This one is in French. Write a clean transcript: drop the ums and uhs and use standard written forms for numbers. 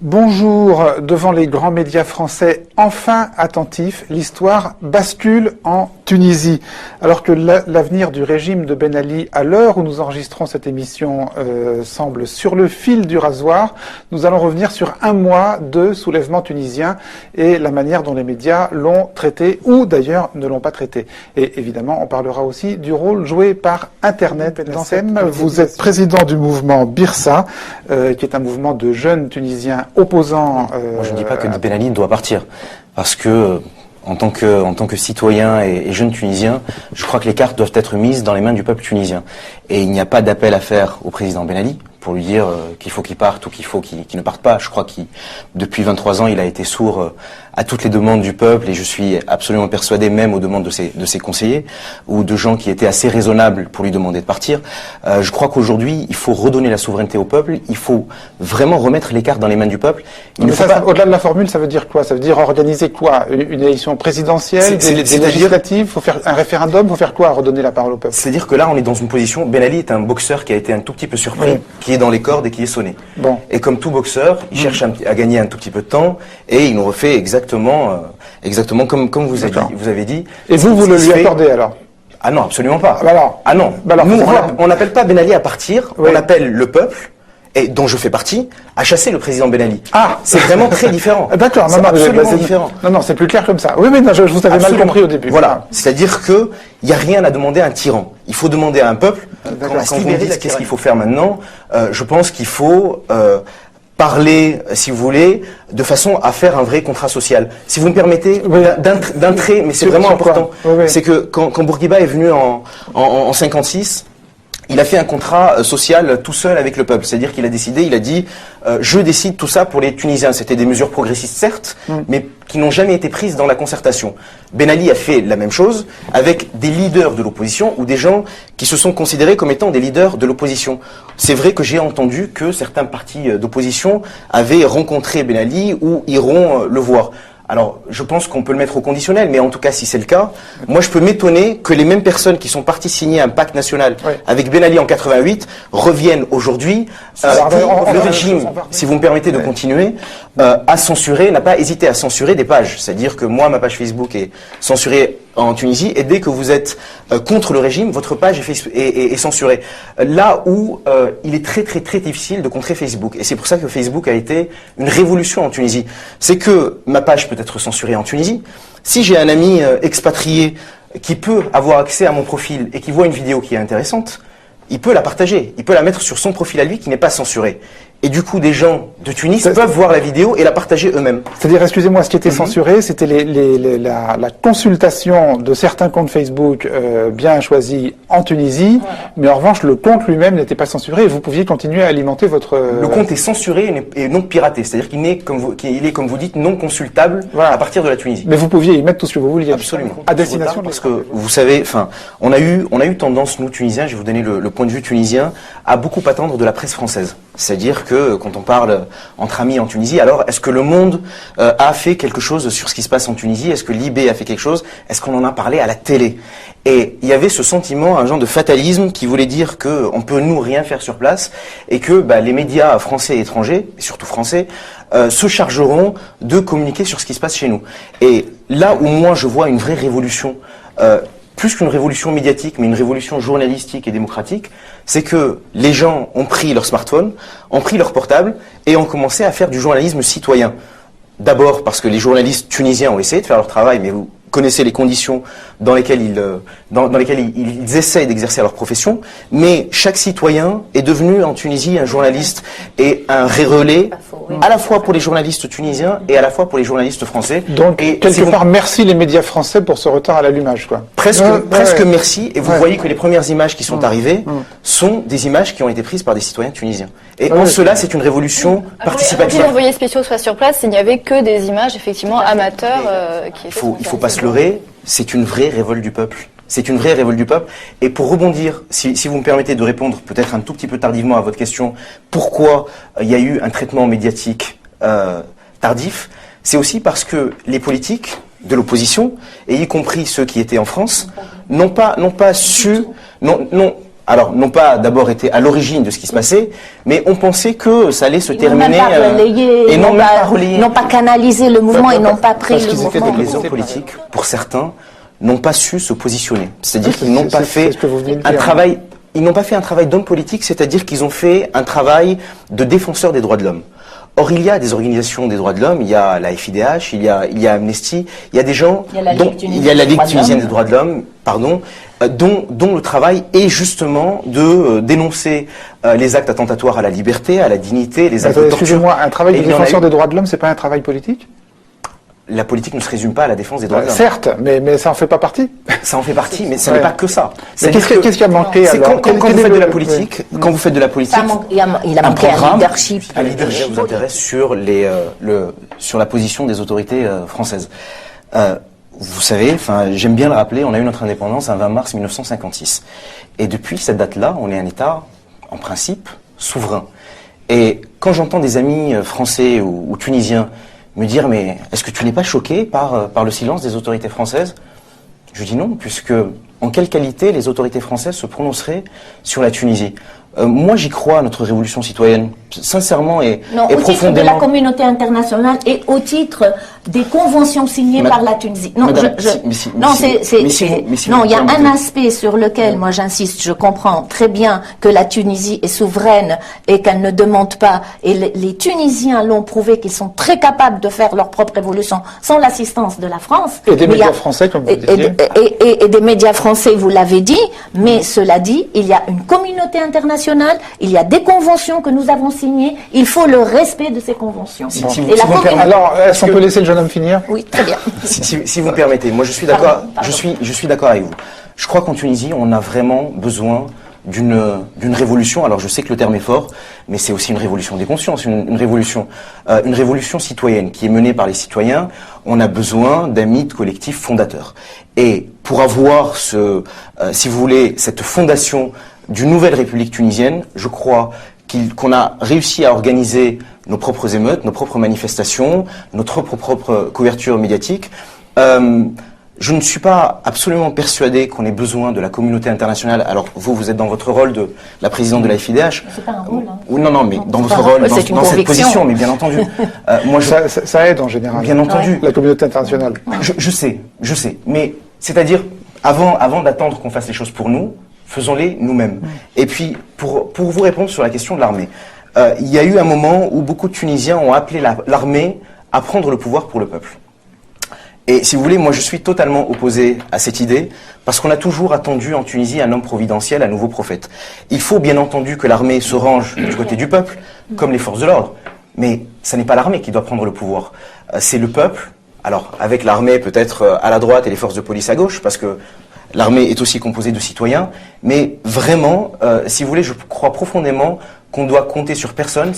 Bonjour, devant les grands médias français enfin attentifs, l'histoire bascule en Tunisie. Alors que l'avenir du régime de Ben Ali, à l'heure où nous enregistrons cette émission, semble sur le fil du rasoir, nous allons revenir sur un mois de soulèvement tunisien et la manière dont les médias l'ont traité ou d'ailleurs ne l'ont pas traité. Et évidemment, on parlera aussi du rôle joué par Internet. Vous êtes président du mouvement Birsa, qui est un mouvement de jeunes Tunisiens opposants. Moi, je ne dis pas que Ben Ali doit partir, parce que en tant que citoyen et jeune Tunisien, je crois que les cartes doivent être mises dans les mains du peuple tunisien. Et il n'y a pas d'appel à faire au président Ben Ali pour lui dire qu'il faut qu'il parte ou qu'il ne parte pas. Je crois qu'il, depuis 23 ans, il a été sourd à toutes les demandes du peuple, et je suis absolument persuadé, même aux demandes de ses conseillers ou de gens qui étaient assez raisonnables pour lui demander de partir. Je crois qu'aujourd'hui, il faut redonner la souveraineté au peuple. Il faut vraiment remettre les cartes dans les mains du peuple. Au-delà de la formule, ça veut dire quoi? Ça veut dire organiser quoi? Une élection présidentielle, des législatives? Faut faire un référendum? Faut faire quoi? Redonner la parole au peuple? C'est-à-dire que là, on est dans une position. Ben Ali est un boxeur qui a été un tout petit peu surpris, qui est dans les cordes et qui est sonné. Bon. Et comme tout boxeur, il cherche à gagner un tout petit peu de temps, et il nous refait exactement comme vous avez dit. Et vous le lui accordez alors? Ah non, absolument pas. Ah non. Nous, on n'appelle pas Ben Ali à partir, on appelle le peuple, et dont je fais partie, à chasser le président Ben Ali. Ah, c'est vraiment très différent. D'accord, c'est absolument différent. Non, c'est plus clair comme ça. Oui, mais non, je vous avais mal compris au début. Voilà, c'est-à-dire que il n'y a rien à demander à un tyran. Il faut demander à un peuple. Quand vous me dites qu'est-ce qu'il faut faire maintenant, je pense qu'il faut parler, si vous voulez, de façon à faire un vrai contrat social. Si vous me permettez, d'un trait, mais c'est vraiment important, c'est que quand Bourguiba est venu en 56, il a fait un contrat social tout seul avec le peuple. C'est-à-dire qu'il a décidé, il a dit je décide tout ça pour les Tunisiens. C'était des mesures progressistes, certes, mais qui n'ont jamais été prises dans la concertation. Ben Ali a fait la même chose avec des leaders de l'opposition ou des gens qui se sont considérés comme étant des leaders de l'opposition. C'est vrai que j'ai entendu que certains partis d'opposition avaient rencontré Ben Ali ou iront le voir. Alors, je pense qu'on peut le mettre au conditionnel, mais en tout cas, si c'est le cas, moi, je peux m'étonner que les mêmes personnes qui sont parties signer un pacte national avec Ben Ali en 88 reviennent aujourd'hui. Le régime, si vous me permettez de continuer, a censuré, n'a pas hésité à censurer des pages. C'est-à-dire que moi, ma page Facebook est censurée en Tunisie, et dès que vous êtes contre le régime, votre page est censurée. Là où il est très difficile de contrer Facebook. Et c'est pour ça que Facebook a été une révolution en Tunisie. C'est que ma page peut être censurée en Tunisie. Si j'ai un ami expatrié qui peut avoir accès à mon profil et qui voit une vidéo qui est intéressante, il peut la partager, il peut la mettre sur son profil à lui qui n'est pas censuré. Et du coup, des gens de Tunis peuvent voir la vidéo et la partager eux-mêmes. C'est-à-dire, excusez-moi, ce qui était censuré, c'était la consultation de certains comptes Facebook bien choisis en Tunisie, mais en revanche, le compte lui-même n'était pas censuré et vous pouviez continuer à alimenter votre... Le compte est censuré et non piraté, c'est-à-dire qu'il est, comme vous dites, non consultable à partir de la Tunisie. Mais vous pouviez y mettre tout ce que vous vouliez. Absolument. À destination parce que, vous savez, on a eu tendance, nous, Tunisiens, je vais vous donner le point de vue tunisien, à beaucoup attendre de la presse française. C'est-à-dire que quand on parle entre amis en Tunisie, alors est-ce que Le Monde a fait quelque chose sur ce qui se passe en Tunisie? Est-ce que Libé a fait quelque chose? Est-ce qu'on en a parlé à la télé? Et il y avait ce sentiment, un genre de fatalisme qui voulait dire qu'on peut nous rien faire sur place et que les médias français et étrangers, et surtout français, se chargeront de communiquer sur ce qui se passe chez nous. Et là où moi je vois une vraie révolution, plus qu'une révolution médiatique, mais une révolution journalistique et démocratique, c'est que les gens ont pris leur smartphone, ont pris leur portable et ont commencé à faire du journalisme citoyen. D'abord parce que les journalistes tunisiens ont essayé de faire leur travail, mais vous connaissez les conditions dans lesquelles ils essayent d'exercer leur profession, mais chaque citoyen est devenu en Tunisie un journaliste et un relais à la fois pour les journalistes tunisiens et à la fois pour les journalistes français. Donc, quelque part, merci les médias français pour ce retard à l'allumage, quoi. Presque merci, et vous voyez que les premières images qui sont arrivées sont des images qui ont été prises par des citoyens tunisiens. Et en cela, c'est une révolution participative. Avant que les envoyés spéciaux soient sur place, il n'y avait que des images, effectivement, amateurs. Il faut pas se leurrer, c'est une vraie révolte du peuple. C'est une vraie révolte du peuple. Et pour rebondir, si vous me permettez de répondre peut-être un tout petit peu tardivement à votre question, pourquoi il y a eu un traitement médiatique tardif, c'est aussi parce que les politiques de l'opposition, et y compris ceux qui étaient en France, n'ont pas d'abord été à l'origine de ce qui se passait, mais ont pensé que ça allait se terminer et n'ont pas canalisé le mouvement et n'ont pas pris le mouvement. Les hommes politiques, pour certains, n'ont pas su se positionner. C'est-à-dire qu'ils n'ont pas fait un travail. Ils n'ont pas fait un travail d'homme politique, c'est-à-dire qu'ils ont fait un travail de défenseur des droits de l'homme. Or, il y a des organisations des droits de l'homme, il y a la FIDH, il y a Amnesty, il y a des gens, il y a la Ligue tunisienne des droits de l'homme, dont le travail est justement de dénoncer les actes attentatoires à la liberté, à la dignité, les actes de torture. Excusez-moi, un travail de défenseur des droits de l'homme, c'est pas un travail politique ? La politique ne se résume pas à la défense des droits de l'homme. Certes, mais ça en fait pas partie. Ça en fait partie, mais ça n'est pas que ça. Qu'est-ce qui a manqué alors ? Quand vous faites de la politique, Il a manqué un leadership. Un leadership vous intéresse sur sur la position des autorités françaises. Vous savez, j'aime bien le rappeler, on a eu notre indépendance un 20 mars 1956. Et depuis cette date-là, on est un État, en principe, souverain. Et quand j'entends des amis français ou tunisiens me dire, mais est-ce que tu n'es pas choqué par le silence des autorités françaises ? Je dis non, puisque en quelle qualité les autorités françaises se prononceraient sur la Tunisie ? Moi, j'y crois à notre révolution citoyenne, sincèrement et profondément. Au titre de la communauté internationale et au titre des conventions signées par la Tunisie. Non, il y a un aspect sur lequel, moi, j'insiste. Je comprends très bien que la Tunisie est souveraine et qu'elle ne demande pas. Et les Tunisiens l'ont prouvé qu'ils sont très capables de faire leur propre révolution sans l'assistance de la France. Et des médias français, comme vous disiez. Et des médias français, vous l'avez dit. Mais cela dit, il y a une communauté internationale. Il y a des conventions que nous avons signées. Il faut le respect de ces conventions. Alors, est-ce qu'on peut laisser le jeune homme finir ? Oui, très bien. Si vous me permettez, moi je suis d'accord. Je suis d'accord avec vous. Je crois qu'en Tunisie, on a vraiment besoin d'une révolution. Alors je sais que le terme est fort, mais c'est aussi une révolution des consciences, une révolution citoyenne qui est menée par les citoyens. On a besoin d'un mythe collectif fondateur. Et pour avoir si vous voulez, cette fondation d'une nouvelle République tunisienne, je crois qu'on a réussi à organiser nos propres émeutes, nos propres manifestations, notre propre couverture médiatique. Je ne suis pas absolument persuadé qu'on ait besoin de la communauté internationale. Alors vous êtes dans votre rôle de la présidente de la FIDH. C'est pas un rôle. Non, mais dans votre rôle, dans cette position, mais bien entendu. Ça aide en général. Bien entendu. La communauté internationale. Je sais. Mais c'est-à-dire, avant d'attendre qu'on fasse les choses pour nous, faisons-les nous-mêmes. Et puis, pour vous répondre sur la question de l'armée, il y a eu un moment où beaucoup de Tunisiens ont appelé l'armée à prendre le pouvoir pour le peuple. Et si vous voulez, moi je suis totalement opposé à cette idée, parce qu'on a toujours attendu en Tunisie un homme providentiel, un nouveau prophète. Il faut bien entendu que l'armée se range du côté du peuple, comme les forces de l'ordre. Mais ce n'est pas l'armée qui doit prendre le pouvoir, c'est le peuple. Alors, avec l'armée peut-être à la droite et les forces de police à gauche, parce que l'armée est aussi composée de citoyens, mais vraiment, si vous voulez, je crois profondément qu'on doit compter sur personne.